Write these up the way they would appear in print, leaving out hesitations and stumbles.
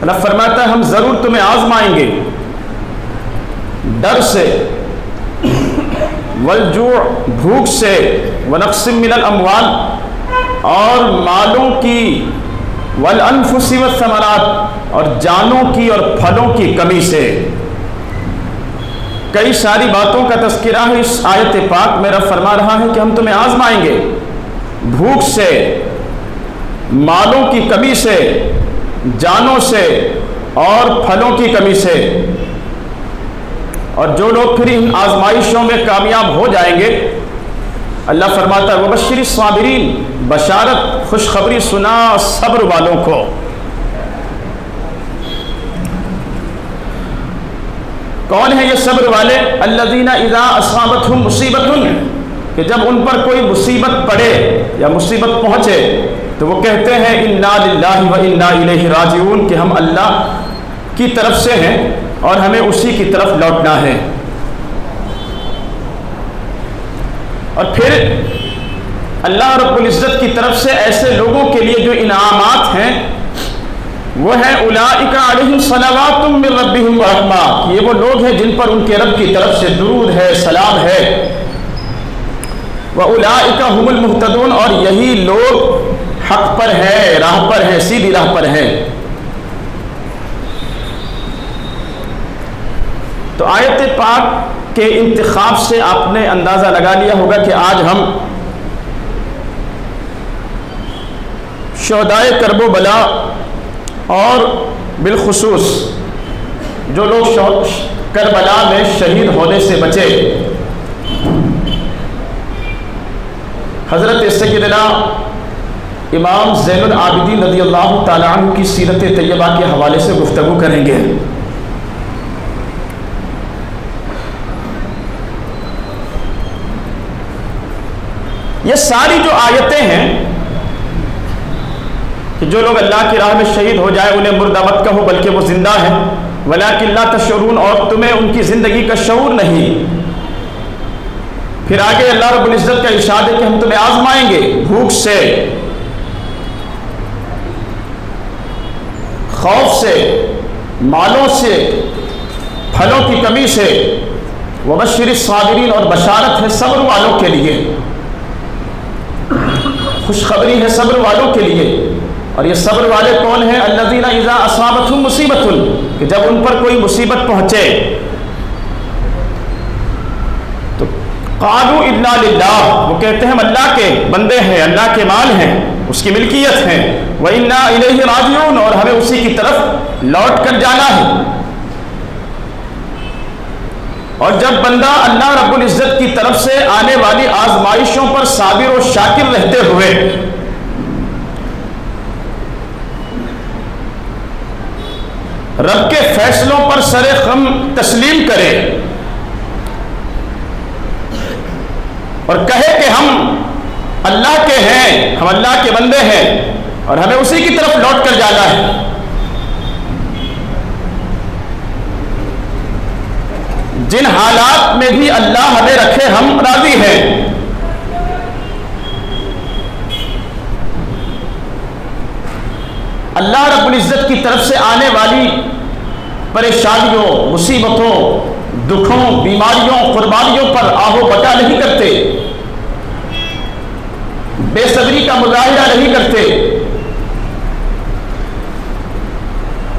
اللہ فرماتا ہے ہم ضرور تمہیں آزمائیں گے ڈر سے، والجوع بھوک سے، ونقص من الاموال اور مالوں کی، والانفس والثمرات اور جانوں کی اور پھلوں کی کمی سے۔ کئی ساری باتوں کا تذکرہ ہے اس آیت پاک میں۔ رب فرما رہا ہے کہ ہم تمہیں آزمائیں گے بھوک سے، مالوں کی کمی سے، جانوں سے اور پھلوں کی کمی سے۔ اور جو لوگ پھر ان آزمائشوں میں کامیاب ہو جائیں گے، اللہ فرماتا ہے وبشر الصابرین، بشارت خوشخبری سنا صبر والوں کو۔ کون ہے یہ صبر والے؟ الذین اذا اصابتہم مصیبۃ، کہ جب ان پر کوئی مصیبت پڑے یا مصیبت پہنچے تو وہ کہتے ہیں انا للہ و انا الیہ راجعون، کہ ہم اللہ کی طرف سے ہیں اور ہمیں اسی کی طرف لوٹنا ہے۔ اور پھر اللہ رب العزت کی طرف سے ایسے لوگوں کے لیے جو انعامات ہیں وہ ہیں اولئک علیہم صلوات من ربہم ورحمہ، یہ وہ لوگ ہیں جن پر ان کے رب کی طرف سے درود ہے، سلام ہے۔ وَأُولَئِكَ هُمُ الْمُهْتَدُونَ، اور یہی لوگ حق پر ہیں، راہ پر ہیں، سیدھی راہ پر ہیں۔ تو آیت پاک کے انتخاب سے آپ نے اندازہ لگا لیا ہوگا کہ آج ہم شہدائے کرب و بلا اور بالخصوص جو لوگ کربلا میں شہید ہونے سے بچے، حضرت سیدنا امام زین العابدین رضی اللہ تعالیٰ عنہ کی سیرت طیبہ کے حوالے سے گفتگو کریں گے۔ یہ ساری جو آیتیں ہیں کہ جو لوگ اللہ کی راہ میں شہید ہو جائے انہیں مردہ مت کہو بلکہ وہ زندہ ہیں، ولیکن لا تشعرون، اور تمہیں ان کی زندگی کا شعور نہیں۔ پھر آگے اللہ رب العزت کا ارشاد ہے کہ ہم تمہیں آزمائیں گے بھوک سے، خوف سے، مالوں سے، پھلوں کی کمی سے۔ وبشر الصابرین، اور بشارت ہے صبر والوں کے لیے، خوشخبری ہے صبر والوں کے لیے۔ اور یہ صبر والے کون ہیں؟ الذین اذا اصابتہم مصیبۃ، کہ جب ان پر کوئی مصیبت پہنچے تو قالوا انا للہ، وہ کہتے ہیں ہم اللہ کے بندے ہیں، اللہ کے مال ہیں، اس کی ملکیت ہیں، وَإِنَّا إِلَيْهِ رَاجِعُونَ، اور ہمیں اسی کی طرف لوٹ کر جانا ہے۔ اور جب بندہ اللہ رب العزت کی طرف سے آنے والی آزمائشوں پر صابر و شاکر رہتے ہوئے رب کے فیصلوں پر سر خم تسلیم کرے اور کہے کہ ہم اللہ کے ہیں، ہم اللہ کے بندے ہیں اور ہمیں اسی کی طرف لوٹ کر جانا ہے، جن حالات میں بھی اللہ ہمیں رکھے ہم راضی ہیں۔ اللہ رب العزت کی طرف سے آنے والی پریشانیوں، مصیبتوں، دکھوں، بیماریوں، قربانیوں پر آہو بٹا نہیں کرتے، بے صبری کا مظاہرہ نہیں کرتے،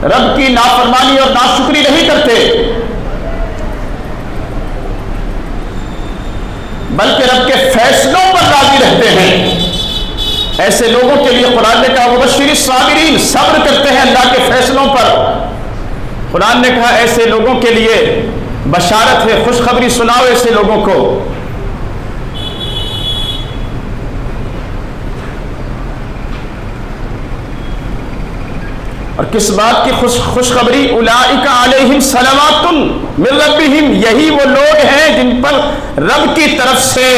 رب کی نافرمانی اور ناشکری نہیں کرتے، بلکہ رب کے فیصلوں پر راضی رہتے ہیں۔ ایسے لوگوں کے لیے قرآن نے کہا وبشر الصابرین، صبر کرتے ہیں اللہ کے فیصلوں پر۔ قرآن نے کہا ایسے لوگوں کے لیے بشارت ہے، خوشخبری سناؤ ایسے لوگوں کو۔ اور کس بات کی خوشخبری؟ اولئک علیہم صلوات من ربہم، یہی وہ لوگ ہیں جن پر رب کی طرف سے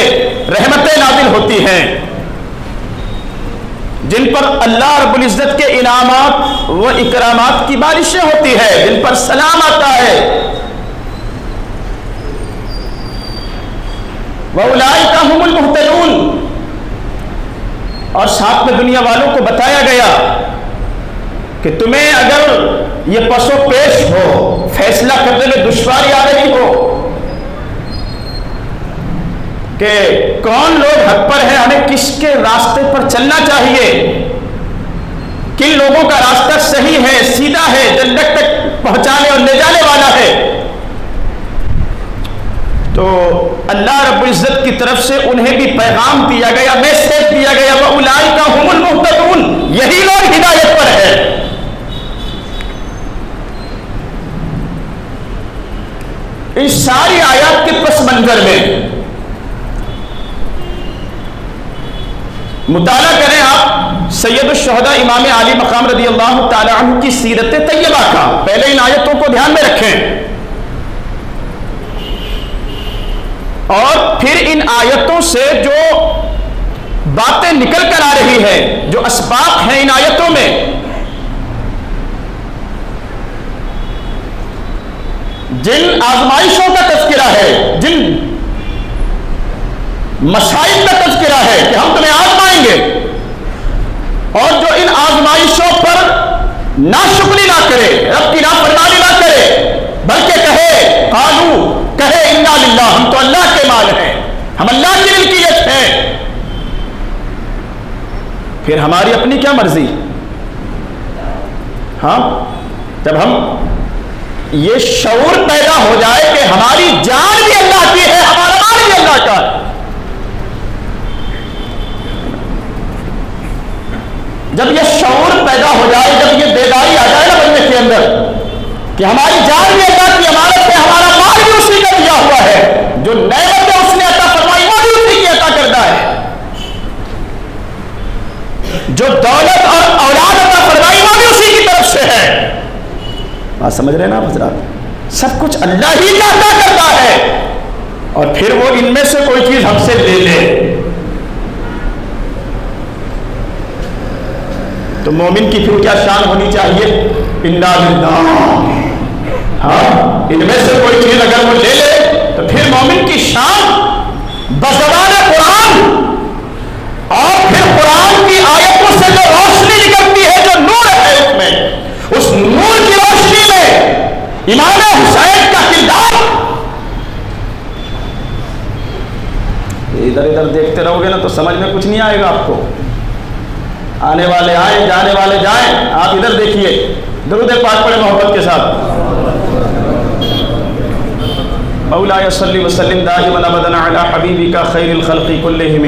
رحمتیں نازل ہوتی ہیں، جن پر اللہ رب العزت کے انعامات و اکرامات کی بارشیں ہوتی ہے، جن پر سلام آتا ہے۔ وَأُولَئِكَ هُمُ الْمُهْتَدُونَ، اور ساتھ میں دنیا والوں کو بتایا گیا کہ تمہیں اگر یہ پسو پیش ہو، فیصلہ کرنے میں دشواری آ رہی ہو کہ کون لوگ حق پر ہیں، ہمیں کس کے راستے پر چلنا چاہیے، کن لوگوں کا راستہ صحیح ہے، سیدھا ہے، جنت تک پہنچانے اور لے جانے والا ہے، تو اللہ رب العزت کی طرف سے انہیں بھی پیغام دیا گیا، میسج دیا گیا، وَأُولَٰئِکَ هُمُ الْمُهْتَدُونَ، یہی لوگ ہدایت پر ہیں۔ اس ساری آیات کے پس منظر میں مطالعہ کریں آپ سید الشہداء امام علی مقام رضی اللہ تعالی عنہ کی سیرت طیبہ کا، پہلے ان آیتوں کو دھیان میں رکھیں اور پھر ان آیتوں سے جو باتیں نکل کر آ رہی ہے، جو اسباق ہیں ان آیتوں میں، جن آزمائشوں کا تذکرہ ہے، جن مسائل کا تذکرہ ہے کہ ہم تمہیں آزمائیں گے، اور جو ان آزمائشوں پر ناشکری نہ کرے، رب کی نافرمانی نہ کرے، بلکہ کہے قالو، کہے انا للہ، ہم تو اللہ کے مال ہیں، ہم اللہ کی ملکیت ہیں، پھر ہماری اپنی کیا مرضی؟ ہاں، جب ہم یہ شعور پیدا ہو جائے کہ ہماری جان بھی اللہ کی ہے، ہمارا مال بھی اللہ کا ہے، جب یہ شعور پیدا ہو جائے، جب یہ بیداری آ جائے نا بندے کے اندر کہ ہماری جان بھی اللہ کی امانت ہے، ہمارا مال بھی اسی کا دیا ہوا ہے، جو نعمت اس نے عطا فرمائی وہ بھی اسی کی عطا کرتا ہے، جو دولت اور اولاد عطا فرمائی وہ بھی اسی کی طرف سے ہے، بات سمجھ رہے ہیں نا حضرات؟ سب کچھ اللہ ہی کا عطا کرتا ہے، اور پھر وہ ان میں سے کوئی چیز ہم سے لے لے تو مومن کی پھر کیا شان ہونی چاہیے؟ انا للہ، ہاں، ان میں سے کوئی چیز اگر وہ لے لے تو پھر مومن کی شان بزبان قرآن اور پھر قرآن کی آیتوں سے جو روشنی نکلتی ہے، جو نور ہے اس میں، اس نور کی روشنی میں امام حسین کا کردار، ادھر ادھر دیکھتے رہو گے نا تو سمجھ میں کچھ نہیں آئے گا آپ کو، آنے والے آئیں، جانے والے جائیں، آپ ادھر دیکھیے، درود پاک پڑھیں محبت کے ساتھ، مولاي صل وسلم دائما ابدا على حبيبك خير الخلق كلهم۔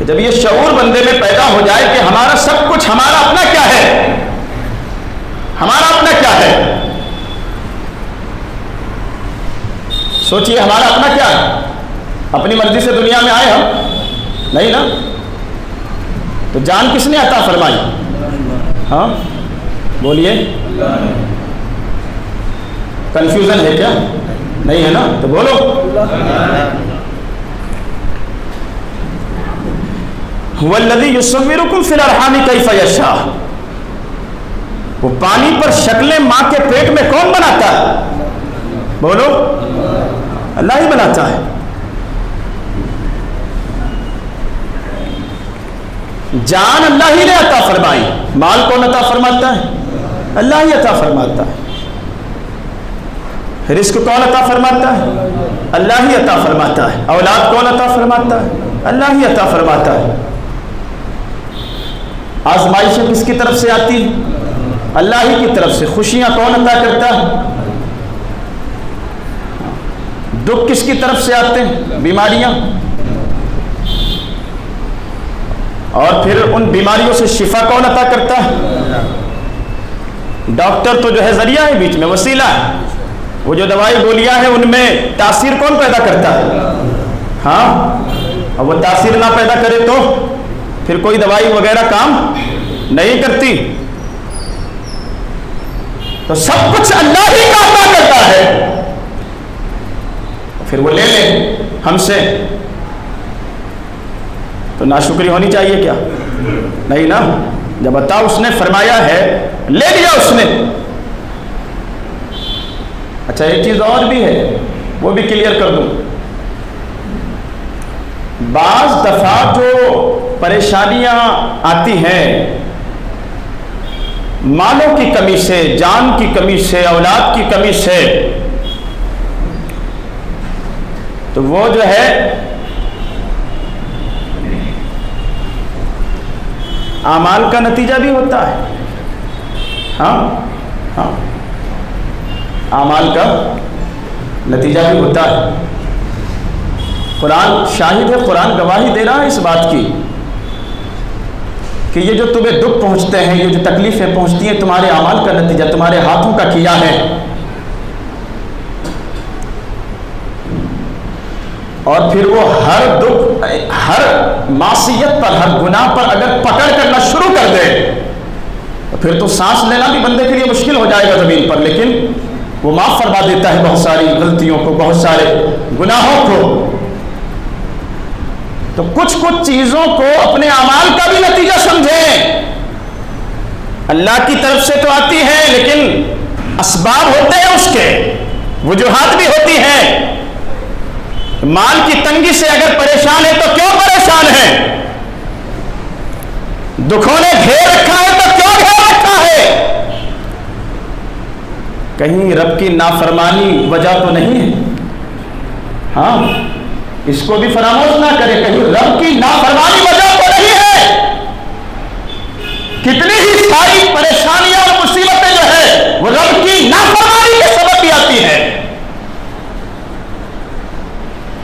جب یہ شعور بندے میں پیدا ہو جائے کہ ہمارا سب کچھ، ہمارا اپنا کیا ہے، ہمارا اپنا کیا ہے، سوچئے ہمارا اپنا کیا ہے؟ اپنی مرضی سے دنیا میں آئے ہم نہیں نا، تو جان کس نے عطا فرمائی؟ ہاں بولیے، کنفیوژن ہے کیا؟ نہیں ہے نا، تو بولو، هو الذی یصورکم فی الارحام کیف یشاء، وہ پانی پر شکلیں ماں کے پیٹ میں کون بناتا ہے؟ بولو، اللہ ہی بناتا ہے۔ جان اللہ ہی نے عطا فرمائی، مال کون عطا فرماتا ہے؟ اللہ ہی عطا فرماتا ہے۔ رزق کون عطا فرماتا ہے؟ اللہ ہی عطا فرماتا ہے۔ اولاد کون عطا فرماتا ہے؟ اللہ ہی عطا فرماتا ہے۔ آزمائشیں کس کی طرف سے آتی ہیں؟ اللہ ہی کی طرف سے۔ خوشیاں کون عطا کرتا ہے؟ دکھ کس کی طرف سے آتے ہیں؟ بیماریاں، اور پھر ان بیماریوں سے شفا کون عطا کرتا ہے؟ ڈاکٹر تو جو ہے ذریعہ ہے، بیچ میں وسیلہ ہے، وہ جو دوائی گولیاں ہیں ان میں تاثیر کون پیدا کرتا ہے؟ ہاں، اور وہ تاثیر نہ پیدا کرے تو پھر کوئی دوائی وغیرہ کام نہیں کرتی، تو سب کچھ اللہ ہی کا عطا کرتا ہے، پھر وہ لے لے ہم سے، تو ناشکری ہونی چاہیے کیا؟ نہیں نا، جب عطا اس نے فرمایا ہے لے لیا اس نے۔ اچھا ایک چیز اور بھی ہے، وہ بھی کلیئر کر دوں، بعض دفعہ جو پریشانیاں آتی ہیں مالوں کی کمی سے، جان کی کمی سے، اولاد کی کمی سے، تو وہ جو ہے اعمال کا نتیجہ بھی ہوتا ہے. ہاں اعمال کا نتیجہ بھی ہوتا ہے. قرآن شاہد ہے، قرآن گواہی دے رہا ہے اس بات کی کہ یہ جو تمہیں دکھ پہنچتے ہیں، یہ جو تکلیفیں پہنچتی ہیں، تمہارے اعمال کا نتیجہ، تمہارے ہاتھوں کا کیا ہے. اور پھر وہ ہر دکھ، ہر معصیت پر، ہر گناہ پر اگر پکڑ کرنا شروع کر دے تو پھر تو سانس لینا بھی بندے کے لیے مشکل ہو جائے گا زمین پر. لیکن وہ معاف فرما دیتا ہے بہت ساری غلطیوں کو، بہت سارے گناہوں کو. تو کچھ چیزوں کو اپنے اعمال کا بھی نتیجہ سمجھیں. اللہ کی طرف سے تو آتی ہے لیکن اسباب ہوتے ہیں، اس کے وجوہات بھی ہوتی ہیں. مال کی تنگی سے اگر پریشان ہے تو کیوں پریشان ہے؟ دکھوں نے گھیر رکھا ہے تو کیوں گھیر رکھا ہے؟ کہیں رب کی نافرمانی وجہ تو نہیں ہے؟ ہاں، اس کو بھی فراموش نہ کرے، کہیں رب کی نافرمانی وجہ تو نہیں ہے؟ کتنی ہی ساری پریشانیاں اور مصیبتیں جو ہے وہ رب کی نافرمانی کے سبب بھی آتی ہیں.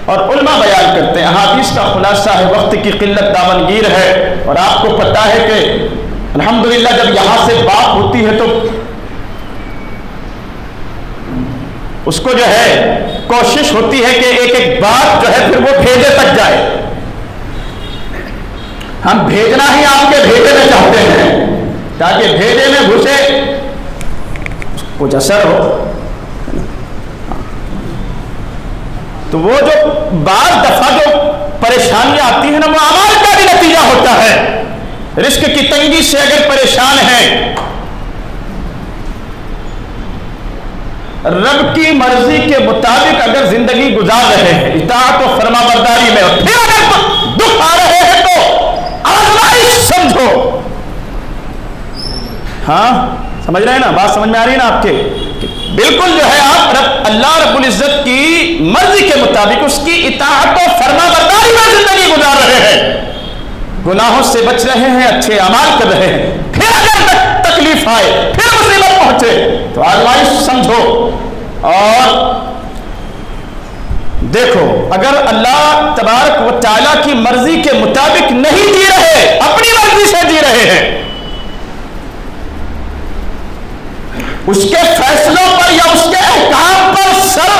اور علماء بیان کرتے ہیں، احادیث کا خلاصہ ہے، وقت کی قلت دامنگیر ہے، اور آپ کو پتہ ہے کہ الحمدللہ جب یہاں سے بات ہوتی ہے تو اس کو جو ہے کوشش ہوتی ہے کہ ایک ایک بات جو ہے پھر وہ بھیجے تک جائے. ہم بھیجنا ہی آپ کے بھیجے میں چاہتے ہیں تاکہ بھیجے میں گھسے کچھ اثر ہو. تو وہ جو بعض دفعہ جو پریشانیاں آتی ہیں نا، وہ اعمال کا بھی نتیجہ ہوتا ہے. رزق کی تنگی سے اگر پریشان ہیں، رب کی مرضی کے مطابق اگر زندگی گزار رہے ہیں، اطاعت و فرما برداری میں، اور پھر اگر دکھ آ رہے ہیں تو آزمائش سمجھو. ہاں سمجھ رہے ہیں نا؟ بات سمجھ میں آ رہی ہے نا آپ کے؟ بالکل جو ہے آپ اللہ رب العزت کی مرضی کے مطابق اس کی اطاعت و فرما برداری میں زندگی گزار رہے ہیں، گناہوں سے بچ رہے ہیں، اچھے اعمال کر رہے ہیں. پھر اگر تکلیف آئے، پھر مصیبت پہنچے تو آزمائش سمجھو. اور دیکھو، اگر اللہ تبارک و تعالیٰ کی مرضی کے مطابق نہیں جی رہے، اپنی مرضی سے جی رہے ہیں، اس کے فیصلوں پر یا اس کے احکام پر سر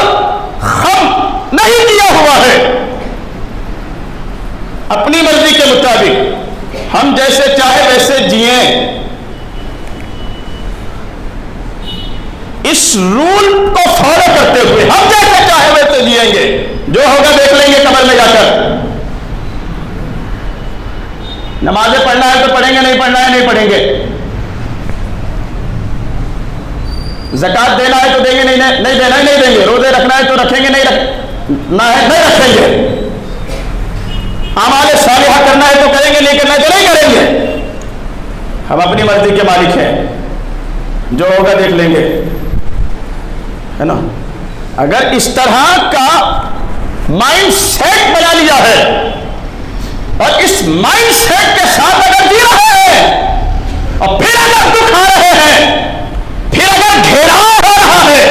خم نہیں کیا ہوا ہے، اپنی مرضی کے مطابق ہم جیسے چاہے ویسے جئیں، اس رول کو فالو کرتے ہوئے ہم جیسے چاہے ویسے جئیں گے، جو ہوگا دیکھ لیں گے قبر میں جا کر. نمازیں پڑھنا ہے تو پڑھیں گے، نہیں پڑھنا ہے نہیں پڑھیں گے. زکات دینا ہے تو دیں گے، نہیں دینا ہے نہیں دیں گے. روزے رکھنا ہے تو رکھیں گے، نہیں رکھیں گے. اعمال صالحہ کرنا ہے تو کریں گے، نہیں کرنا ہے تو نہیں کریں گے. ہم اپنی مرضی کے مالک ہیں، جو ہوگا دیکھ لیں گے، ہے نا. اگر اس طرح کا مائنڈ سیٹ بنا لیا ہے اور اس مائنڈ سیٹ کے ساتھ اگر جی رہے ہیں، اور پھر اگر دکھ آ رہے ہیں، پھر اگر گھیراؤ ہو رہا ہے،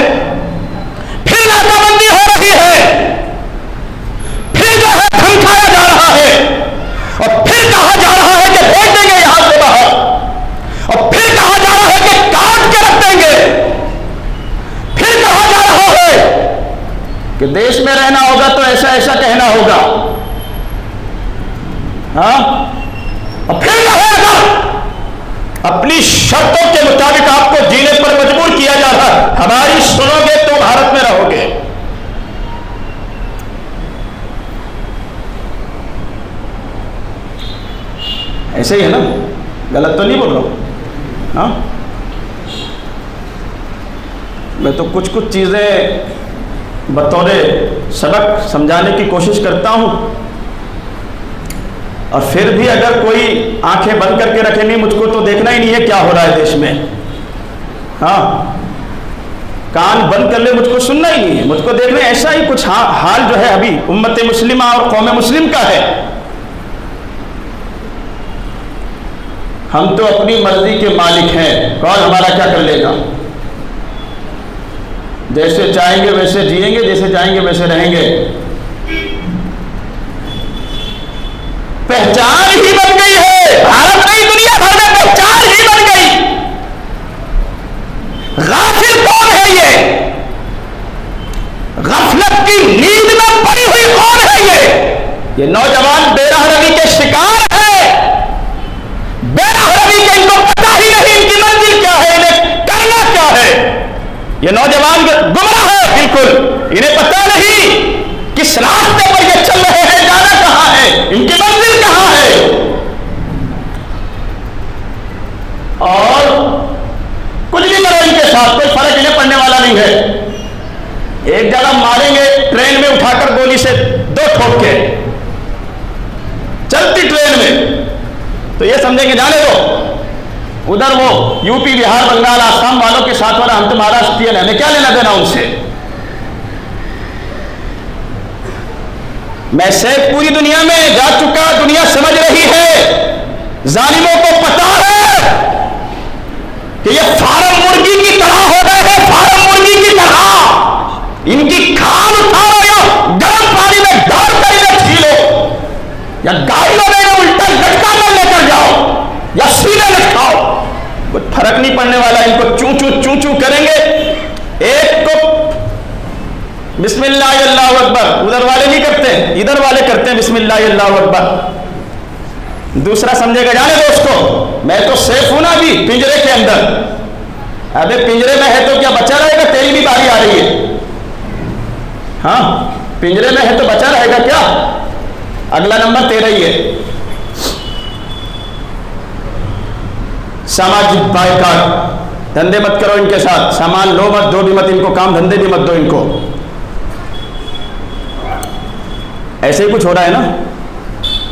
پھر ناکابندی ہو رہی ہے، پھر جو ہے دھمکایا جا رہا ہے، اور پھر کہا جا رہا ہے کہ بھیج دیں گے یہاں سے باہر، اور پھر کہا جا رہا ہے کہ کاٹ کے رکھ دیں گے، پھر کہا جا رہا ہے کہ دیش میں رہنا ہوگا تو ایسا ایسا کہنا ہوگا، ہاں، اور پھر جو ہے اپنی شرطوں کے مطابق آپ کو جینے پر مجبور کیا جا رہا ہے. ہماری سنو گے تو بھارت میں رہو گے. ایسے ہی ہے نا؟ غلط تو نہیں بول رہا ہوں؟ ہاں، میں تو کچھ چیزیں بطور سبق سمجھانے کی کوشش کرتا ہوں. اور پھر بھی اگر کوئی آنکھیں بند کر کے رکھے نہیں مجھ کو تو دیکھنا ہی نہیں ہے کیا ہو رہا ہے دیش میں، ہاں کان بند کر لے مجھ کو سننا ہی نہیں ہے، مجھ کو دیکھنا، ایسا ہی کچھ حال جو ہے ابھی امت مسلمہ اور قوم مسلم کا ہے۔ ہم تو اپنی مرضی کے مالک ہیں، کون ہمارا کیا کر لے گا؟ جیسے چاہیں گے ویسے جئیں گے، جیسے چاہیں گے ویسے رہیں گے۔ پہچان ہی بن گئی ہے، بھارت نہیں دنیا بھر میں پہچان ہی بن گئی۔ غافل کون ہے یہ؟ غفلت کی نیند میں پڑی ہوئی کون ہے یہ نوجوان بے رہنمی کے شکار ہے، بے رہنمی کے ان کو پتہ ہی نہیں ان کی منزل کیا ہے، انہیں کرنا کیا ہے۔ یہ نوجوان گمراہ ہے بالکل، انہیں پتہ نہیں کس راستے پر یہ چل رہے ہیں، جانا کہاں ہے، ان کی منزل کہاں ہے۔ اور کچھ بھی کرو ان کے ساتھ کوئی فرق انہیں پڑنے والا نہیں ہے۔ ایک جگہ ماریں گے ٹرین میں اٹھا کر گولی سے 2 ٹھوک کے، چلتی ٹرین میں، تو یہ سمجھیں گے جانے دو، ادھر وہ یو پی بہار بنگال آسام والوں کے ساتھ والا، ہم تو مہاراشٹرین ہیں، ہمیں کیا لینا دینا ان سے۔ میں سیف پوری دنیا میں جا چکا، دنیا سمجھ رہی ہے، ظالموں کو پتا ہے کہ یہ فارم مرغی کی طرح ہو گئے ہیں، فارم مرغی کی طرح۔ ان کی کھال اٹھاؤ یا گرم پانی میں ڈال کر انہیں چھیلو، یا گاڑیوں میں الٹا لٹکا کر لے کر جاؤ، یا سینے لٹکاؤ، کوئی فرق نہیں پڑنے والا۔ ان کو چوں چوں چوں چوں کریں گے، ایک کو بسم اللہ اللہ اکبر، ادھر والے نہیں کرتے، ادھر والے کرتے ہیں بسم اللہ اللہ اکبر، دوسرا سمجھے گا جانے دو اس کو، میں تو سیف ہوں نا ابھی پنجرے کے اندر۔ ابے پنجرے میں ہے تو کیا بچا رہے گا؟ تیری بھی باری آ رہی ہے، ہاں پنجرے میں ہے تو بچا رہے گا کیا؟ اگلا نمبر تیرا ہی ہے۔ سماجک بائیکاٹ، دھندے مت کرو ان کے ساتھ، سامان لو مت، دو بھی مت ان کو، کام دھندے بھی مت دو ان کو۔ ایسے ہی کچھ ہو رہا ہے نا،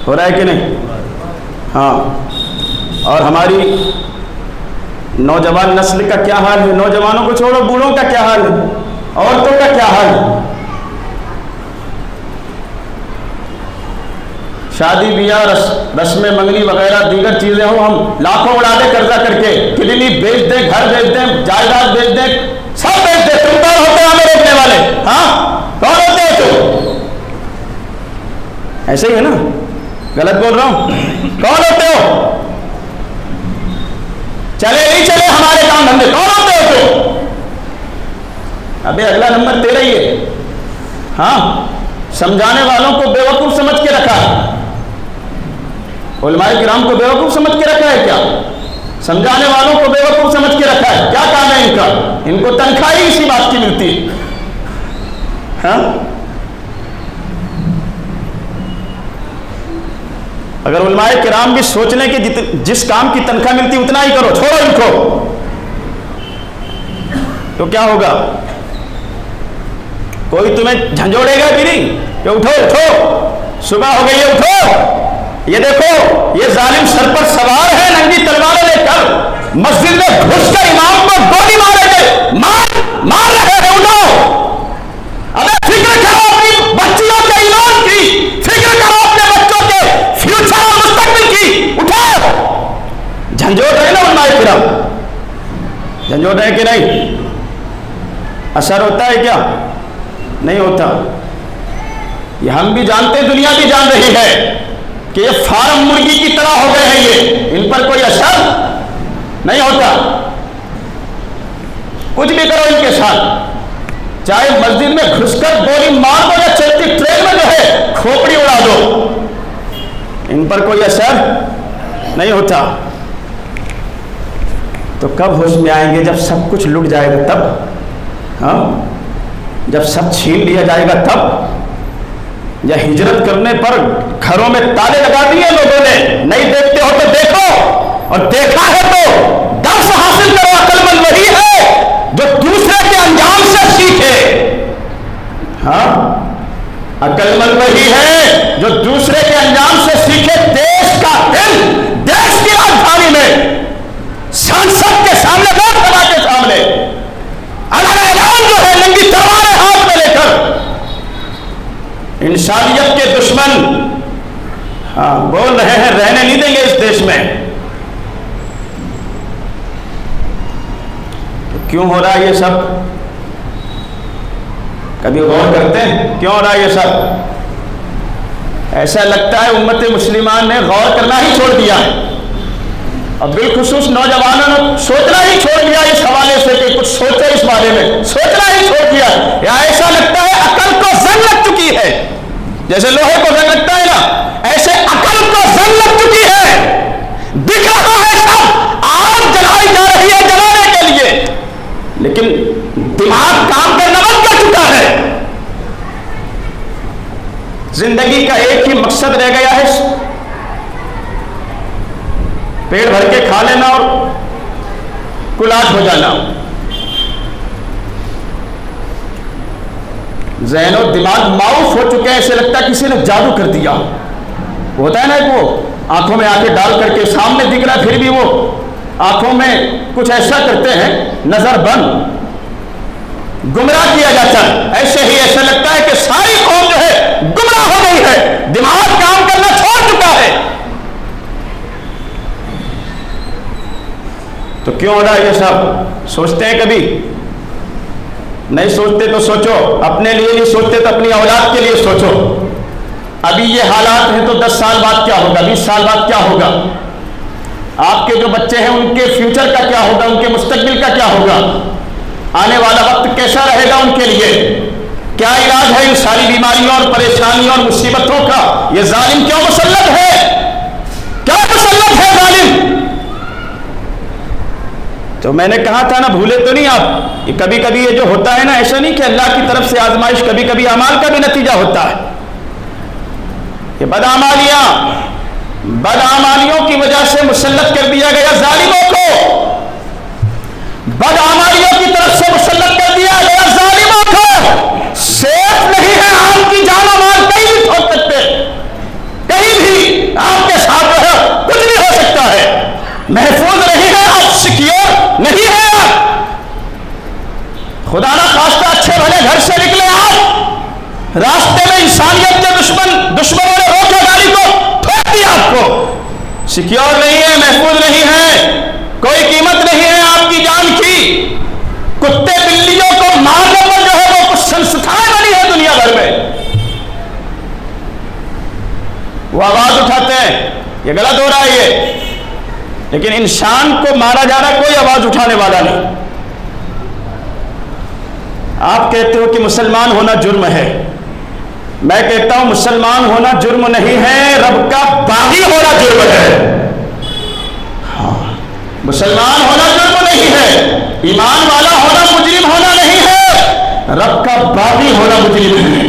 ہو رہا ہے کہ نہیں؟ ہاں۔ اور ہماری نوجوان نسل کا کیا حال ہے؟ نوجوانوں کو چھوڑو، بوڑھوں کا کیا حال ہے، عورتوں کا کیا حال ہے؟ شادی بیاہ، رسم منگنی وغیرہ دیگر چیزیں ہوں، ہم لاکھوں اڑا دیں قرضہ کر کے، کلینک بیچ دیں، گھر بیچ دیں، جائیداد بیچ دیں، سب بیچ دیں۔ تم کون ہوتے ہو ہمیں روکنے والے؟ ہاں کون ہوتے ہو تم؟ ایسے ہی ہے نا، غلط بول رہا ہوں؟ کون ہوتے ہو؟ چلے نہیں چلے ہمارے کام دھندے، کون ہوتے ہو تم؟ ابے اگلا نمبر تیرا ہی ہے، ہاں۔ سمجھانے والوں کو بیوقوف سمجھ کے رکھا ہے، علماء کرام کو بیوقوف سمجھ کے رکھا ہے کیا؟ سمجھانے والوں کو بیوقوف سمجھ کے رکھا ہے، کیا کام ہے ان کا؟ ان کو تنخواہ ہی اسی بات کی ملتی ہے، ہاں۔ اگر علماء کرام بھی سوچ لیں کہ جس کام کی تنخواہ ملتی اتنا ہی کرو، چھوڑو ان کو، تو کیا ہوگا؟ کوئی تمہیں جھنجھوڑے گا بھی نہیں کہ اٹھو اٹھو، صبح ہو گئی ہے اٹھو، یہ دیکھو یہ ظالم سر پر سوار ہے ننگی تلواریں لے کر، مسجد میں گھس کر امام کو گولی مارے گئے، مار رہے ہیں، اٹھو۔ ابے فکر کرو اپنی بچیوں کے ایمان کی، فکر کرو اپنے بچوں کے فیوچر اور مستقبل کی، اٹھو۔ جھنجھوڑ رہے نا علماء کرام، جھنجھوڑ رہے کہ نہیں؟ اثر ہوتا ہے کیا؟ نہیں ہوتا۔ یہ ہم بھی جانتے، دنیا بھی جان رہی ہے کہ یہ فارم مرغی کی طرح ہو گئے ہیں، یہ ان پر کوئی اثر نہیں ہوتا۔ کچھ بھی کرو ان کے ساتھ، چاہے مسجد میں گھس کر گولی مار دو یا چلتی ٹرین میں جو ہے کھوپڑی اڑا دو، ان پر کوئی اثر نہیں ہوتا۔ تو کب ہوش میں آئیں گے؟ جب سب کچھ لٹ جائے گا تب، ہاں، جب سب چھین لیا جائے گا تب، یا ہجرت کرنے پر گھروں میں تالے لگا دیے لوگوں نے، نہیں دیکھتے ہو تو دیکھو، اور دیکھا ہے تو درس حاصل کرو۔ عقل مند وہی ہے جو دوسرے کے انجام سے سیکھے، ہاں، عقل مند وہی ہے جو دوسرے کے انجام سے سیکھے۔ ہاں بول رہے ہیں رہنے نہیں دیں گے اس دیش میں. تو کیوں ہو رہا ہے یہ سب؟ کبھی غور کرتے ہیں کیوں ہو رہا ہے یہ سب؟ ایسا لگتا ہے امت مسلمان نے غور کرنا ہی چھوڑ دیا ہے، اور بالخصوص نوجوانوں نے سوچنا ہی چھوڑ دیا اس حوالے سے کہ کچھ سوچے اس بارے میں، سوچنا ہی چھوڑ دیا. یا ایسا لگتا ہے عقل کو زنگ لگ چکی ہے، جیسے لوہے کو زنگ لگتا ہے نا، ایسے عقل کو زنگ لگ چکی ہے. دکھ رہا ہے سب، آگ جلائی جا رہی ہے جلانے کے لیے، لیکن دماغ کام کرنا بند کر چکا ہے. زندگی کا ایک ہی مقصد رہ گیا ہے، پیٹ بھر کے کھا لینا اور کلاٹ ہو جانا. ذہن و دماغ معاف ہو چکے ہیں، ایسے لگتا ہے کسی نے جادو کر دیا. ہوتا ہے نا کہ وہ آنکھوں میں آنکھیں ڈال کر کے سامنے دکھ رہا ہے پھر بھی وہ آنکھوں میں کچھ ایسا کرتے ہیں نظر بند، گمراہ کیا جاتا ہے. ایسے ہی ایسا لگتا ہے کہ ساری قوم جو ہے گمراہ ہو گئی ہے، دماغ کام کرنا چھوڑ چکا ہے. تو کیوں ہو رہا ہے یہ سب؟ سوچتے ہیں کبھی؟ نہیں سوچتے تو سوچو، اپنے لیے نہیں سوچتے تو اپنی اولاد کے لیے سوچو. ابھی یہ حالات ہیں تو 10 سال بعد کیا ہوگا، 20 سال بعد کیا ہوگا؟ آپ کے جو بچے ہیں ان کے فیوچر کا کیا ہوگا، ان کے مستقبل کا کیا ہوگا؟ آنے والا وقت کیسا رہے گا ان کے لیے؟ کیا علاج ہے ان ساری بیماریوں اور پریشانیوں اور مصیبتوں کا؟ یہ ظالم کیوں مسلط ہے؟ کیا مسلط ہے ظالم؟ تو میں نے کہا تھا نا، بھولے تو نہیں آپ، یہ کبھی کبھی یہ جو ہوتا ہے نا، ایسا نہیں کہ اللہ کی طرف سے آزمائش، کبھی کبھی اعمال کا بھی نتیجہ ہوتا ہے. یہ بدعمالیوں کی وجہ سے مسلط کر دیا گیا ظالموں کو، بدعمالیوں کی طرف سے مسلط کر دیا گیا ظالموں کو. سیف نہیں ہے آپ کی جان و مال، کہیں بھی ٹھوک سکتے، کہیں بھی آپ کے ساتھ جو ہے کچھ بھی ہو سکتا ہے. محفوظ نہیں ہے آپ، سیکیور نہیں ہے آپ. خدا نہ خواستہ اچھے بھلے گھر سے نکلے آپ، راستے میں انسانیت کے دشمنوں نے روکا گاڑی کو، ٹھوک دیا آپ کو. سیکیور نہیں ہے، محفوظ نہیں ہے، کوئی قیمت نہیں ہے آپ کی جان کی. کتے بلیوں کو مارنے پر جو ہے وہ کچھ سنستھائیں بنی ہے دنیا بھر میں، وہ آواز اٹھاتے ہیں. یہ غلط ہو رہا ہے یہ، لیکن انسان کو مارا جا رہا، کوئی آواز اٹھانے والا نہیں. آپ کہتے ہو کہ مسلمان ہونا جرم ہے، میں کہتا ہوں مسلمان ہونا جرم نہیں ہے، رب کا باغی ہونا جرم ہے. ہاں، مسلمان ہونا جرم نہیں ہے، ایمان والا ہونا مجرم ہونا نہیں ہے، رب کا باغی ہونا مجرم ہے.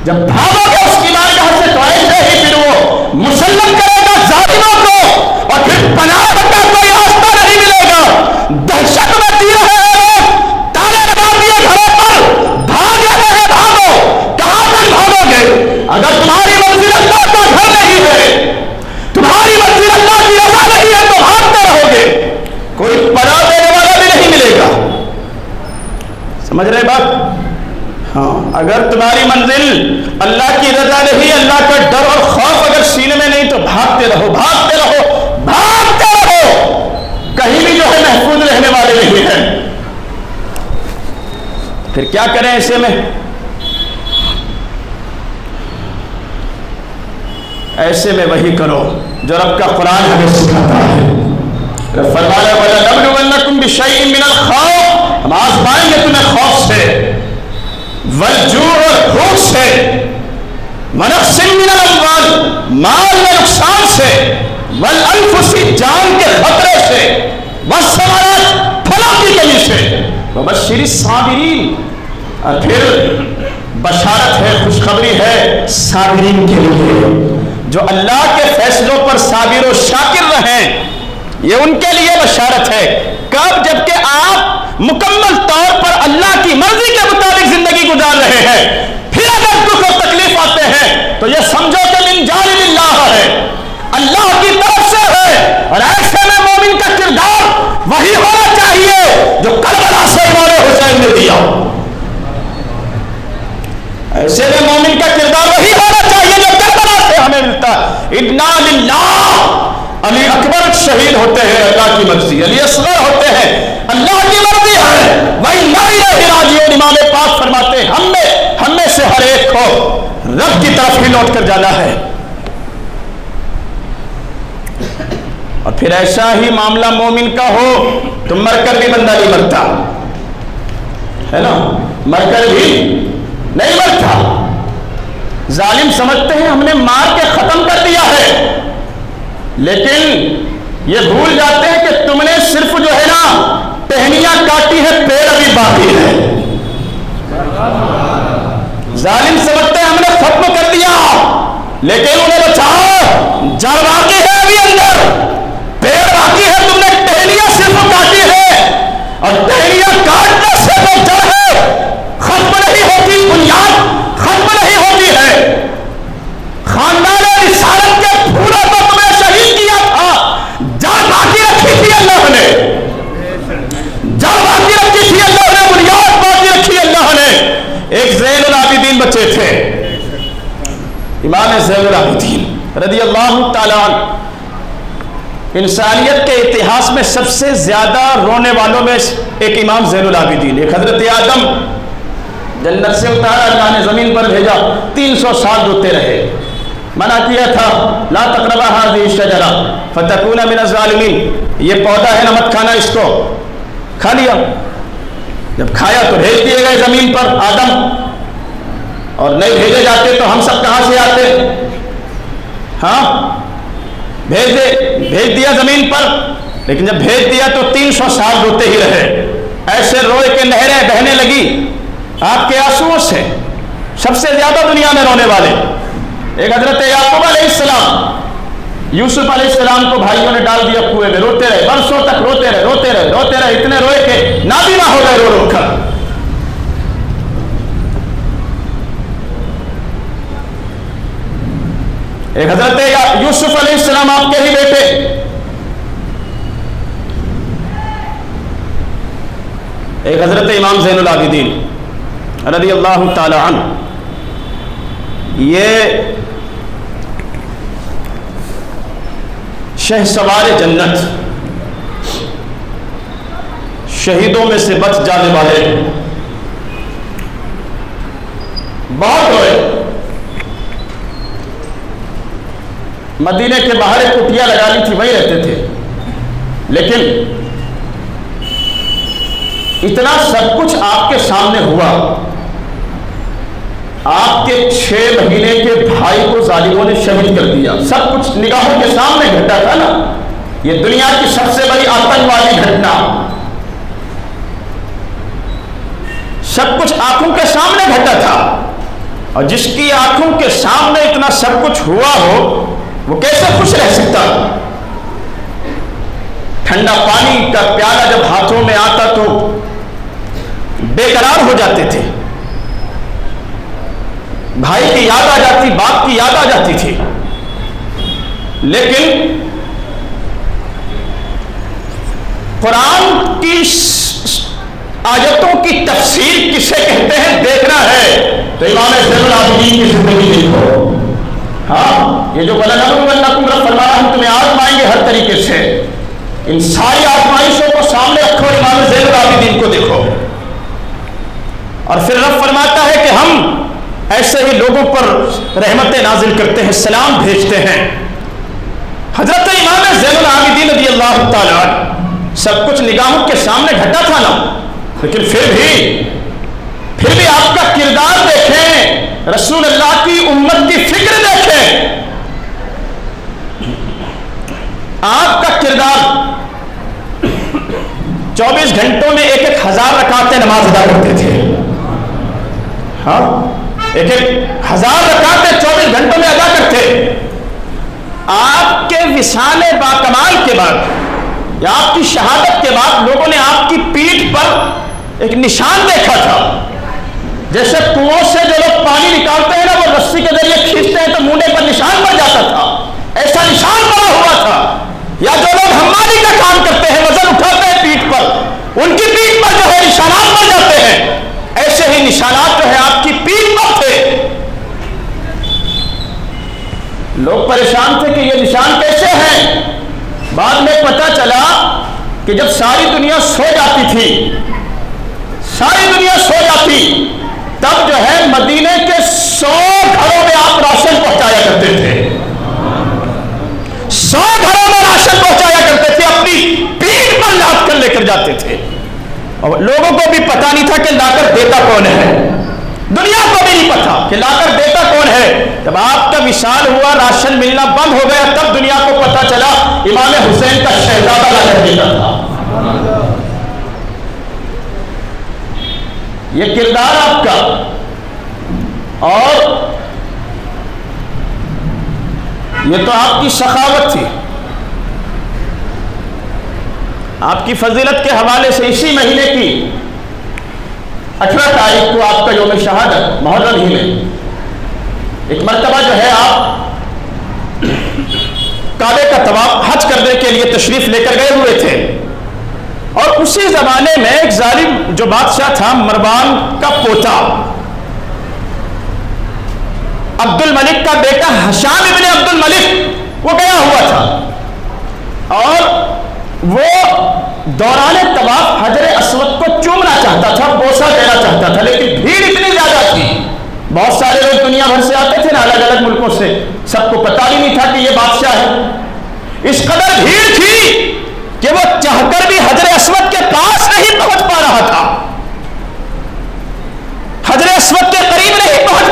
جب بھاگو گے اس کی بارگاہ سے تو ایسے ہی پھر وہ مسلط کرے گا ظالموں کو، اور پھر پناہ کا کوئی راستہ نہیں ملے گا. دہشت میں جی رہے ہیں لوگ، تالے لگا دیے گھروں پر، بھاگ رہے ہیں. بھاگو، کہاں تک بھاگو گے؟ اگر تمہاری منزل اللہ کا گھر نہیں ہے، تمہاری منزل اللہ کی رضا نہیں ہے تو بھاگتے رہو گے، کوئی پناہ دینے والا بھی نہیں ملے گا. سمجھ رہے بات؟ ہاں، اگر تمہاری منزل اللہ کی رضا نہیں، اللہ کا ڈر اور خوف اگر سینے میں نہیں تو بھاگتے رہو، بھاگتے رہو، بھاگتے رہو. کہیں بھی جو ہے محفوظ رہنے والے نہیں ہیں. پھر کیا کریں ایسے میں؟ ایسے میں وہی کرو جو رب کا قرآن ہمیں سکھاتا ہے. فرمایا وَلَنَبْلُوَنَّكُمْ بِشَيْءٍ مِّنَ الْخَوْفِ، ہم آزمائیں گے تمہیں خوف سے، والجوع اور بھوک سے، وَنَقْصٍ مِّنَ الْأَمْوَالِ مال میں نقصان سے، والأنفس جان کے خطرے سے، والثمرات پھلوں کی کمی سے، وبشر الصابرین، اور پھر بشارت ہے، خوشخبری ہے صابرین کے لیے جو اللہ کے فیصلوں پر صابر و شاکر رہیں. یہ ان کے لیے بشارت ہے. کب؟ جبکہ آپ مکمل طور پر اللہ کی مرضی کے مطابق زندگی گزار رہے ہیں. پھر اگر دکھ اور تکلیف آتے ہیں تو یہ سمجھو کہ من جانب اللہ ہے، اللہ کی طرف سے ہے. اور ایسے میں مومن کا کردار وہی ہونا چاہیے جو کربلا سے امام حسین نے دیا. ایسے میں مومن کا کردار وہی ہونا چاہیے جو کربلا سے ہمیں ملتا ہے. انا للہ، علی اکبر شہید ہوتے ہیں اللہ کی مرضی، علی اصغر ہوتے ہیں اللہ کی مرضی ہے، وَإِنَّا إِلَيْهِ رَاجِعُونَ. امام پاک فرماتے ہیں ہم میں سے ہر ایک کو رب کی طرف ہی لوٹ کر جانا ہے. اور پھر ایسا ہی معاملہ مومن کا ہو تو مر کر بھی بندہ نہیں مرتا ہے نا، مر کر بھی نہیں مرتا. ظالم سمجھتے ہیں ہم نے مار کے ختم کر دیا ہے، لیکن یہ بھول جاتے ہیں کہ تم نے صرف جو ہے نا ٹہنیاں کاٹی ہے، پیڑ ابھی باقی ہے. ظالم سمجھتے ہیں ہم نے ختم کر دیا، لیکن انہیں بچاؤ، جڑ باقی ہے ابھی اندر، پیڑ باقی ہے. تم نے ٹہنیاں صرف کاٹی ہے، اور ٹہنیاں کاٹنے سے جو جڑ ہے ختم نہیں ہوتی، بنیاد ختم نہیں ہوتی ہے. خاندان رسالت کے پھولوں کو تمہیں شہید کیا تھا، جڑ باقی رکھی تھی اللہ نے، جڑ باقی رکھی تھی اللہ نے، بنیاد باقی رکھی اللہ نے. ایک زین العابدین بچے تھے، امام زین العابدین رضی اللہ تعالیٰ عنہ. انسانیت کے اتہاس میں سب سے زیادہ رونے والوں میں ایک امام زین العابدین. ایک حضرت آدم جنت سے اتارا اللہ نے زمین پر بھیجا، 300 سال روتے رہے، منع کیا تھا لا تقربا هذه الشجرہ فتکون من الظالمین، یہ پودا ہے نا مت کھانا، اس کو کھا لیا. جب کھایا تو بھیج دیے گئے زمین پر آدم، اور نہیں بھیجے جاتے تو ہم سب کہاں سے آتے؟ ہاں بھیج دیا زمین پر، لیکن جب بھیج دیا تو 300 سال روتے ہی رہے. ایسے روئے کہ نہریں بہنے لگی آپ کے آنسوؤں سے. سب سے زیادہ دنیا میں رونے والے ایک حضرت یعقوب علیہ السلام، یوسف علیہ السلام کو بھائیوں نے ڈال دیا کنویں میں، روتے رہے برسوں تک، روتے رہے، اتنے روئے کہ نابینا ہو گئے رو کر. ایک حضرت یوسف علیہ السلام آپ کے ہی بیٹے، ایک حضرت امام زین العابدین رضی اللہ تعالی عنہ. یہ شہسوار جنت، شہیدوں میں سے بچ جانے والے، بہت ہوئے. مدینے کے باہر ایک کٹیا لگا لی تھی، وہیں رہتے تھے، لیکن اتنا سب کچھ آپ کے سامنے ہوا. آپ کے 6 مہینے کے بھائی کو ظالموں نے شہید کر دیا. سب کچھ نگاہوں کے سامنے گھٹا تھا نا، یہ دنیا کی سب سے بڑی آتنکوادی گھٹنا، سب کچھ آنکھوں کے سامنے گھٹا تھا. اور جس کی آنکھوں کے سامنے اتنا سب کچھ ہوا ہو وہ کیسے خوش رہ سکتا؟ ٹھنڈا پانی کا پیالہ جب ہاتھوں میں آتا تو بے قرار ہو جاتے تھے. بھائی کی یاد آ جاتی، باپ کی یاد آ جاتی تھی. لیکن قرآن کی آیتوں کی تفسیر کسے کہتے ہیں دیکھنا ہے تو امام زین العابدین کی زندگی دیکھو. ہاں، یہ جو وَلَنَبْلُوَنَّكُمْ رب فرما رہا ہم تمہیں آزمائیں گے ہر طریقے سے. ان ساری آزمائشوں کو سامنے رکھو، امام زین العابدین کو دیکھو. اور پھر رب فرماتا ہے کہ ہم ایسے ہی لوگوں پر رحمتیں نازل کرتے ہیں، سلام بھیجتے ہیں. حضرت امام زین العابدین رضی اللہ تعالیٰ سب کچھ نگاہوں کے سامنے گھٹا تھا نا، لیکن پھر بھی آپ کا کردار دیکھیں، رسول اللہ کی امت کی فکر دیکھیں. آپ کا کردار 24 گھنٹوں میں 1000 رکعتیں نماز ادا کرتے تھے. ہاں، 1000 رکعتیں 24 گھنٹوں میں ادا کرتے. آپ کے وصال باکمال کے بعد یا آپ کی شہادت کے بعد لوگوں نے آپ کی پیٹھ پر ایک نشان دیکھا تھا. جیسے کنووں سے جو لوگ پانی نکالتے ہیں نا، وہ رسی کے ذریعے کھینچتے ہیں تو منڈے پر نشان پڑ جاتا تھا، ایسا نشان پڑا ہوا تھا. یا جو لوگ حمالی کا کام کرتے ہیں، وزن اٹھاتے ہیں پیٹھ پر، ان کی پیٹھ پر جو ہے نشانات پڑ جاتے ہیں. ایسے ہی نشانات جو ہے آپ کی پیٹھ پر تھے. لوگ پریشان تھے کہ یہ نشان کیسے ہیں. بعد میں پتہ چلا کہ جب ساری دنیا سو جاتی تھی، ساری دنیا سو جاتی، تب جو ہے مدینے کے 100 گھروں میں آپ راشن پہنچایا کرتے تھے. 100 گھروں میں راشن پہنچایا کرتے تھے، اپنی پیٹھ پر لاد کر لے کر جاتے تھے. اور لوگوں کو بھی پتا نہیں تھا کہ لا کر دیتا کون ہے، دنیا کو بھی نہیں پتا کہ لا کر دیتا کون ہے. جب آپ کا وصال ہوا، راشن ملنا بند ہو گیا، تب دنیا کو پتا چلا امام حسین کا شہزادہ لا کر دیتا تھا. یہ کردار آپ کا، اور یہ تو آپ کی سخاوت تھی. آپ کی فضیلت کے حوالے سے اسی مہینے کی 18 تاریخ کو آپ کا یوم شہادت محرم ہی میں ایک مرتبہ جو ہے آپ کعبے کا طواف حج کرنے کے لیے تشریف لے کر گئے ہوئے تھے. اور اسی زمانے میں ایک ظالم جو بادشاہ تھا، مروان کا پوتا عبد الملک کا بیٹا ہشام ابن عبد الملک، وہ گیا ہوا تھا اور وہ دوران طواف حجر اسود کو چومنا چاہتا تھا، بوسہ دینا چاہتا تھا، لیکن بھیڑ اتنی زیادہ تھی، بہت سارے لوگ دنیا بھر سے آتے تھے نا، الگ الگ ملکوں سے، سب کو پتہ ہی نہیں تھا کہ یہ بادشاہ ہے. اس قدر بھیڑ تھی کہ وہ چاہ کر بھی حجر اسود کے پاس نہیں پہنچ پا رہا تھا، حجر اسود کے قریب نہیں پہنچ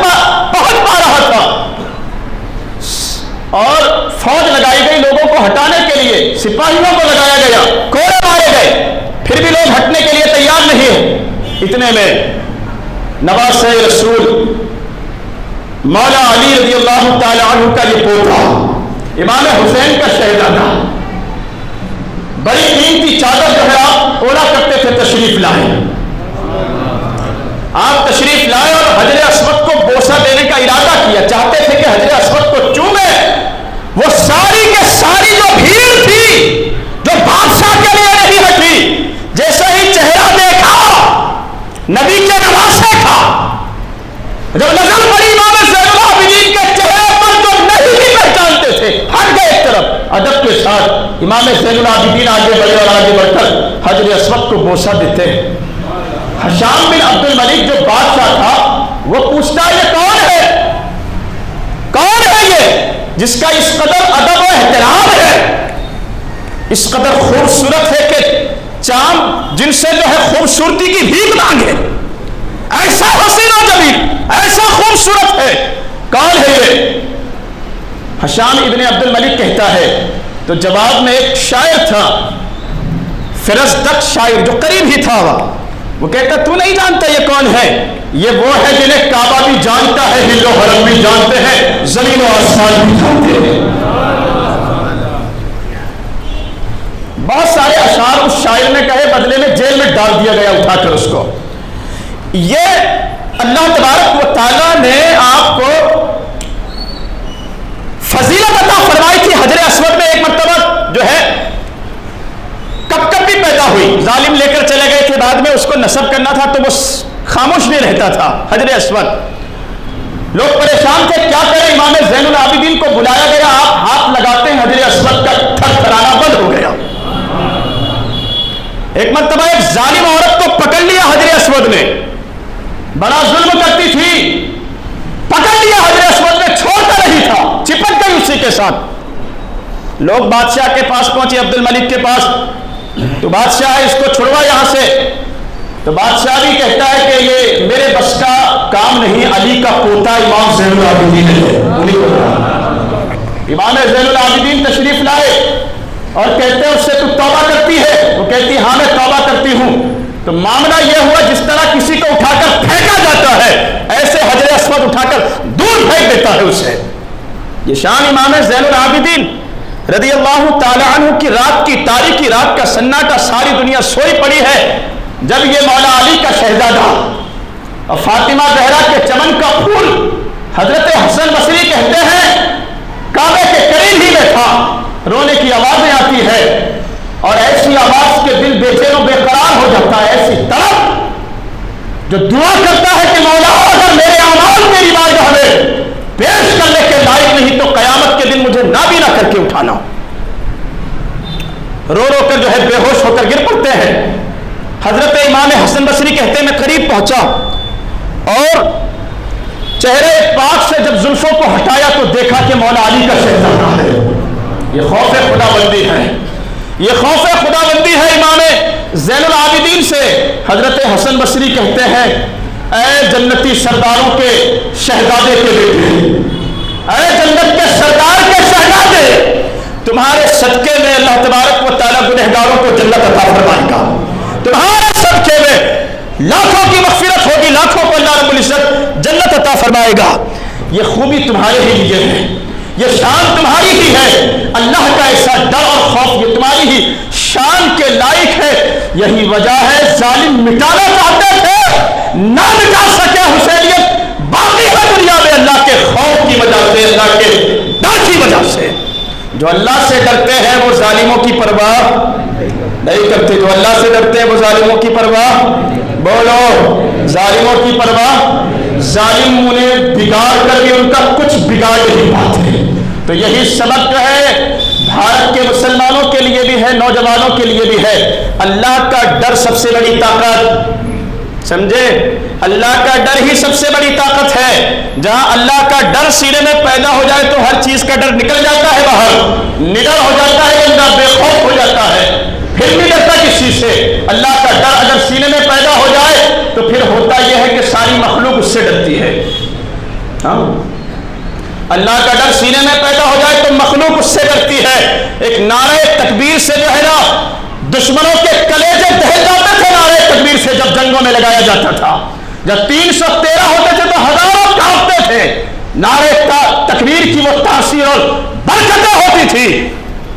پا رہا تھا. اور فوج لگائی گئی لوگوں کو ہٹانے کے لیے، سپاہیوں کو لگایا گیا، کوڑے مارے گئے، پھر بھی لوگ ہٹنے کے لیے تیار نہیں ہیں. اتنے میں نواسہ رسول مولا علی رضی اللہ تعالی عنہ کا یہ پوتا امام حسین کا شہزادہ بڑی قیمتی چادر جو ہے آپ اولا کرتے تھے، تشریف لائے. آپ تشریف لائے اور حجر اسود کو بوسہ دینے کا ارادہ کیا، چاہتے تھے کہ حجر اسود کو چومے. وہ ساری کے ساری جو بھیڑ تھی، جو بادشاہ کے لیے نہیں ہٹی، جیسے ہی چہرہ دیکھا نبی کے نواسے کا، جب نظر پڑی امام زین العابدین کے چہرے پر جو نہیں بھی پہچانتے تھے، ہٹ گئے ایک طرف. ادب کے ساتھ امام زین العابدین آگے بڑھے اور آگے بڑھ کر حجر اسود کو بوسہ دیتے. ہشام بن عبد الملک جو بادشاہ تھا، وہ پوچھتا ہے یہ کون ہے، کون ہے یہ جس کا اس قدر ادب و احترام ہے، اس قدر خوبصورت ہے کہ چاند جن سے جو ہے خوبصورتی کی بھیک مانگے، ایسا حسین و جمیل، ایسا خوبصورت ہے، کون ہے یہ؟ ہشام ابن عبد الملک کہتا ہے. تو جواب میں ایک شاعر تھا، فرزدق شاعر جو قریب ہی تھا، وہ کہتا تو نہیں جانتا یہ کون ہے؟ یہ وہ ہے جنہیں کعبہ بھی جانتا ہے، ہل و حرم بھی جانتے ہیں، زمین و آسمان بھی جانتے ہیں. بہت سارے اشعار اس شاعر نے کہے، بدلے میں جیل میں ڈال دیا گیا اٹھا کر اس کو. یہ اللہ تبارک و تعالیٰ نے آپ کو فضیلت عطا فرمائی تھی. حجر اسود میں ایک مرتبہ جو ہے کپ بھی پیدا ہوئی، ظالم لے کر چلے گئے تھے، بعد میں اس کو نصب کرنا تھا تو وہ خاموش نہیں رہتا تھا. حجر اسود، لوگ پریشان تھے کیا کریں. امام زین العابدین کو بلایا گیا، آپ ہاتھ لگاتے ہیں حجر اسود کا تھر تھرانا بند ہو گیا. ایک مرتبہ ایک ظالم عورت کو پکڑ لیا حجر اسود نے، بڑا ظلم کرتی تھی، پکڑ لیا حجر اسود نے، چھوڑتا نہیں تھا، چپک گئی اسی کے ساتھ. لوگ بادشاہ کے پاس پہنچے، عبد الملک کے پاس، تو بادشاہ ہے اس کو چھڑوا یہاں سے. تو بادشاہ بھی کہتا ہے کہ یہ میرے بس کا کام نہیں، علی کا پوتا امام زین العابدین ہے. امام زین العابدین تشریف لائے اور کہتے ہیں اس سے تو توبہ کرتی ہے؟ وہ کہتی ہاں میں توبہ کرتی ہوں. تو معاملہ یہ ہوا جس طرح کسی کو اٹھا کر پھینکا جاتا ہے، ایسے حجر اسود اٹھا کر دور پھینک دیتا ہے اسے. یہ شان امام زین العابدین رضی اللہ تعالی عنہ کی رات کی تاریخی رات کا سناٹا، ساری دنیا سوئی پڑی ہے، جب یہ مولا علی کا شہزادہ اور فاطمہ زہرا کے چمن کا پھول حضرت حسن بصری کہتے ہیں کعبے کے قریب ہی میں تھا، رونے کی آوازیں آتی ہے اور ایسی آواز کے دل بے چین و بے قرار ہو جاتا ہے، ایسی طرف جو دعا کرتا ہے کہ مولا اگر میرے اعمال میری بارگاہ میں پیش کرنے کے لائق نہیں تو قیامت کے دن مجھے نابینا کر کے اٹھانا. رو رو کر جو ہے بے ہوش ہو کر گر پڑتے ہیں. حضرت امام حسن بصری کہتے ہیں میں قریب پہنچا اور چہرے پاک سے جب زلفوں کو ہٹایا تو دیکھا کہ مولا علی کا شہزادہ ہے. یہ خوف خدا بندی ہے, یہ خوف خدا بندی ہے امام زین العابدین سے. حضرت حسن بصری کہتے ہیں اے جنتی سرداروں کے شہزادے کے بیٹے, اے جنت کے سردار کے شہزادے, تمہارے صدقے میں اللہ تبارک و تعالیٰ گنہگاروں کو جنت عطا فرمائے گا. تمہارے صدقے میں لاکھوں کی مغفرت ہوگی, لاکھوں کو اللہ رب العزت جنت عطا فرمائے گا. یہ خوبی تمہارے ہی لیے ہے, یہ شان تمہاری ہی ہے. اللہ کا ایسا ڈر اور خوف یہ تمہاری ہی شان کے لائق ہے. یہی وجہ ہے ظالم مٹانا چاہتے تھے, نہ مٹا سکے حسینیت باقی ہے دنیا میں اللہ کے خوف کی وجہ سے, اللہ کے ڈر کی وجہ سے. جو اللہ سے ڈرتے ہیں وہ ظالموں کی پرواہ نہیں کرتے. جو اللہ سے ڈرتے ہیں وہ ظالموں کی پرواہ, بولو ظالموں کی پرواہ. ظالم انہیں بگاڑ کر بھی ان کا کچھ بگاڑ نہیں پاتے. تو یہی سبق جو ہے بھارت کے مسلمانوں کے لیے بھی ہے, نوجوانوں کے لیے بھی ہے. اللہ کا ڈر سب سے بڑی طاقت, سمجھے, اللہ کا ڈر ہی سب سے بڑی طاقت ہے. جہاں اللہ کا ڈر سینے میں پیدا ہو جائے تو ہر چیز کا ڈر نکل جاتا ہے باہر, نڈر ہو جاتا ہے, بندہ بے خوف ہو جاتا ہے, پھر نہیں ڈرتا کسی سے. اللہ کا ڈر اگر سینے میں پیدا ہو جائے تو پھر ہوتا یہ ہے کہ ساری مخلوق اس سے ڈرتی ہے. ہاں, اللہ کا ڈر سینے میں پیدا ہو جائے تو مخلوق اس سے ڈرتی ہے. ایک نعرہ تکبیر سے جو ہے نا دشمنوں کے کلیجے دہل جاتے تھے. نعرہ تکبیر سے جب جنگوں میں لگایا جاتا تھا, جب 313 ہوتے تھے تو ہزاروں کانپتے تھے. نعرہ تکبیر کی وہ تاثیر اور برکتیں ہوتی تھی.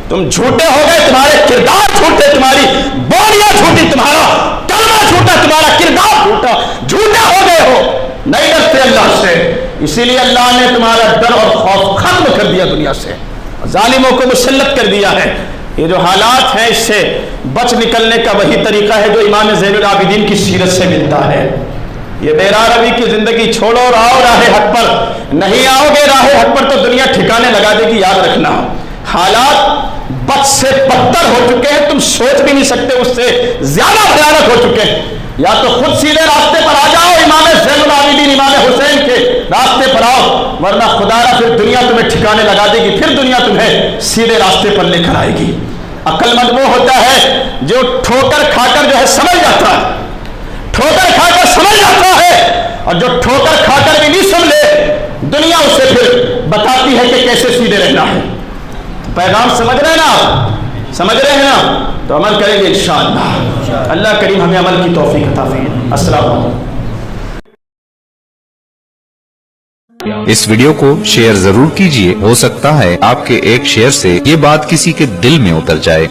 تم جھوٹے ہو گئے, تمہارے کردار جھوٹے, تمہاری بولیاں جھوٹی, تمہارا کلمہ جھوٹا, تمہارا کردار جھوٹا, جھوٹے ہو گئے ہو, نہیں ڈرتے اللہ سے. اسی لیے اللہ نے تمہارا ڈر اور خوف ختم کر دیا دنیا سے, ظالموں کو مسلط کر دیا ہے. یہ جو حالات ہیں اس سے بچ نکلنے کا وہی طریقہ ہے جو امام زین العابدین کی سیرت سے ملتا ہے. یہ بیرا روی کی زندگی چھوڑو اور آؤ راہ حق پر. نہیں آؤ گے راہ حق پر تو دنیا ٹھکانے لگا دے گی, یاد رکھنا. حالات بد سے بدتر ہو چکے ہیں, تم سوچ بھی نہیں سکتے, اس سے زیادہ بھیانک ہو چکے ہیں. یا تو خود سیدھے راستے پر آ جاؤ, امام زین العابدین امام حسین کے راستے پر آؤ, ورنہ خدا را پھر دنیا تمہیں ٹھکانے لگا دے گی, پھر دنیا تمہیں سیدھے راستے پر لے کر آئے گی. عقل مند وہ ہوتا ہے جو ٹھوکر کھا کر جو ہے سمجھ جاتا ہے, ٹھوکر کھا کر سمجھ جاتا ہے, اور جو ٹھوکر کھا کر بھی نہیں سمجھے دنیا اسے پھر بتاتی ہے کہ کیسے سیدھے رہنا ہے. پیغام سمجھ رہے ہیں نا, سمجھ رہے ہیں نا, تو عمل کریں گے انشاءاللہ. اللہ کریم ہمیں عمل کی توفیق عطا فرمائے. السلام علیکم. اس ویڈیو کو شیئر ضرور کیجئے, ہو سکتا ہے آپ کے ایک شیئر سے یہ بات کسی کے دل میں اتر جائے.